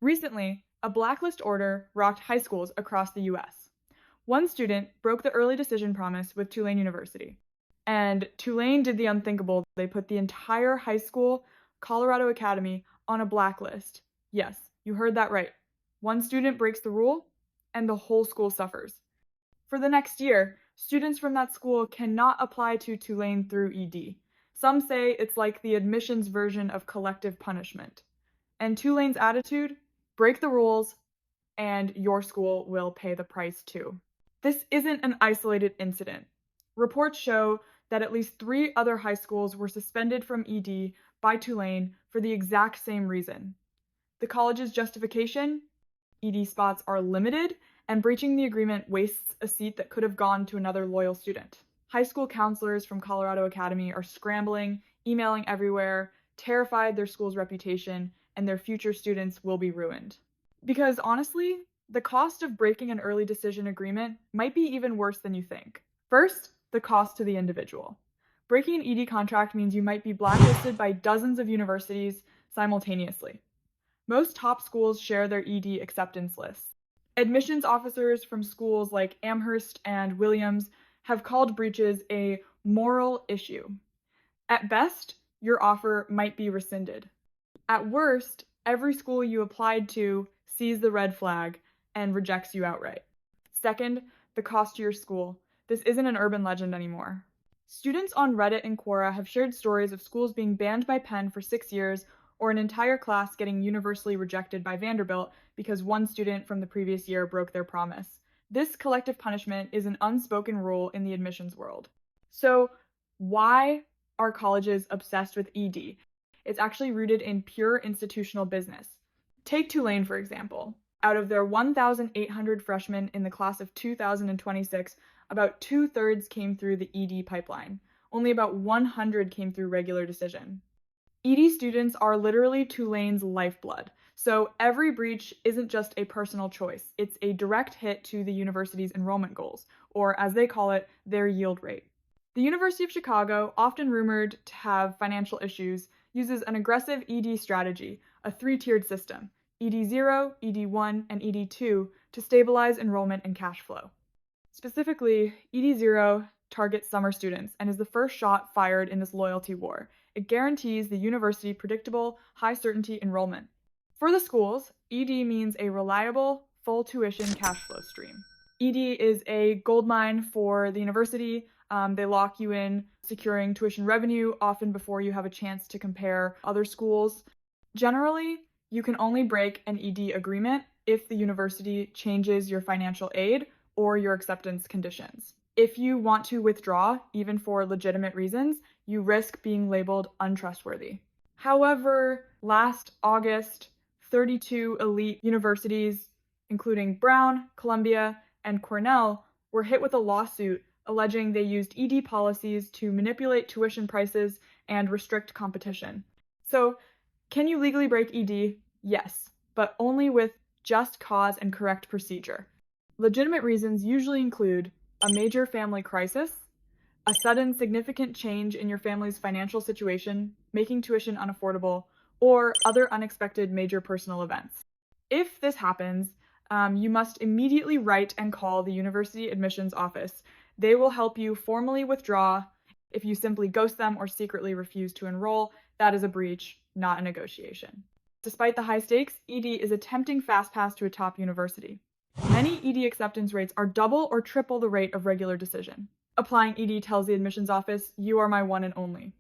Recently, a blacklist order rocked high schools across the US. One student broke the early decision promise with Tulane University. And Tulane did the unthinkable. They put the entire high school, Colorado Academy, on a blacklist. Yes, you heard that right. One student breaks the rule, and the whole school suffers. For the next year, students from that school cannot apply to Tulane through ED. Some say it's like the admissions version of collective punishment. And Tulane's attitude? Break the rules, and your school will pay the price too. This isn't an isolated incident. Reports show that at least 3 other high schools were suspended from ED by Tulane for the exact same reason. The college's justification? ED spots are limited, and breaching the agreement wastes a seat that could have gone to another loyal student. High school counselors from Colorado Academy are scrambling, emailing everywhere, terrified their school's reputation, and their future students will be ruined. Because honestly, the cost of breaking an early decision agreement might be even worse than you think. First, the cost to the individual. Breaking an ED contract means you might be blacklisted by dozens of universities simultaneously. Most top schools share their ED acceptance lists. Admissions officers from schools like Amherst and Williams have called breaches a moral issue. At best, your offer might be rescinded. At worst, every school you applied to sees the red flag and rejects you outright. Second, the cost to your school. This isn't an urban legend anymore. Students on Reddit and Quora have shared stories of schools being banned by Penn for 6 years or an entire class getting universally rejected by Vanderbilt because one student from the previous year broke their promise. This collective punishment is an unspoken rule in the admissions world. So, why are colleges obsessed with ED? It's actually rooted in pure institutional business. Take Tulane, for example. Out of their 1,800 freshmen in the class of 2026, about 2/3 came through the ED pipeline. Only about 100 came through regular decision. ED students are literally Tulane's lifeblood, so every breach isn't just a personal choice. It's a direct hit to the university's enrollment goals, or as they call it, their yield rate. The University of Chicago, often rumored to have financial issues, uses an aggressive ED strategy, a 3-tiered system, ED0, ED1, and ED2, to stabilize enrollment and cash flow. Specifically, ED0 targets summer students and is the first shot fired in this loyalty war. It guarantees the university predictable, high-certainty enrollment. For the schools, ED means a reliable, full tuition cash flow stream. ED is a goldmine for the university. They lock you in, securing tuition revenue often before you have a chance to compare other schools. Generally, you can only break an ED agreement if the university changes your financial aid or your acceptance conditions. If you want to withdraw, even for legitimate reasons, you risk being labeled untrustworthy. However, last August, 32 elite universities, including Brown, Columbia, and Cornell, were hit with a lawsuit alleging they used ED policies to manipulate tuition prices and restrict competition. So, can you legally break ED? Yes, but only with just cause and correct procedure. Legitimate reasons usually include a major family crisis, a sudden significant change in your family's financial situation, making tuition unaffordable, or other unexpected major personal events. If this happens, you must immediately write and call the university admissions office. They will help you formally withdraw. If you simply ghost them or secretly refuse to enroll, that is a breach, not a negotiation. Despite the high stakes, ED is a tempting fast pass to a top university. Many ED acceptance rates are double or triple the rate of regular decision. Applying ED tells the admissions office, "You are my one and only."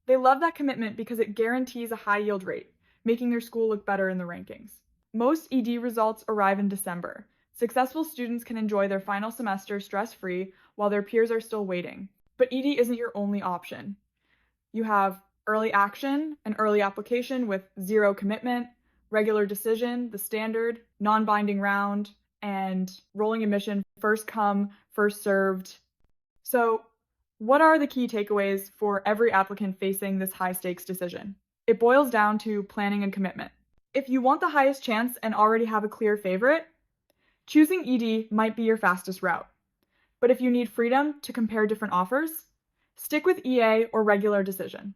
They love that commitment because it guarantees a high yield rate, making their school look better in the rankings. Most ED results arrive in December. Successful students can enjoy their final semester stress-free while their peers are still waiting. But ED isn't your only option. You have early action, an early application with 0 commitment, regular decision, the standard, non-binding round, and rolling admission, first come, first served. So, what are the key takeaways for every applicant facing this high-stakes decision? It boils down to planning and commitment. If you want the highest chance and already have a clear favorite, choosing ED might be your fastest route. But if you need freedom to compare different offers, stick with EA or regular decision.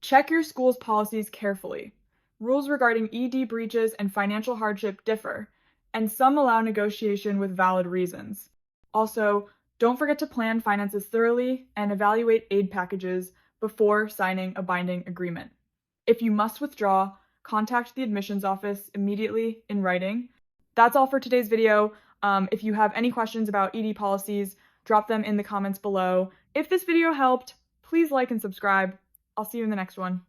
Check your school's policies carefully. rules regarding ED breaches and financial hardship differ, and some allow negotiation with valid reasons. Also, don't forget to plan finances thoroughly and evaluate aid packages before signing a binding agreement. If you must withdraw, contact the admissions office immediately in writing. That's all for today's video. If you have any questions about ED policies, drop them in the comments below. If this video helped, please like and subscribe. I'll see you in the next one.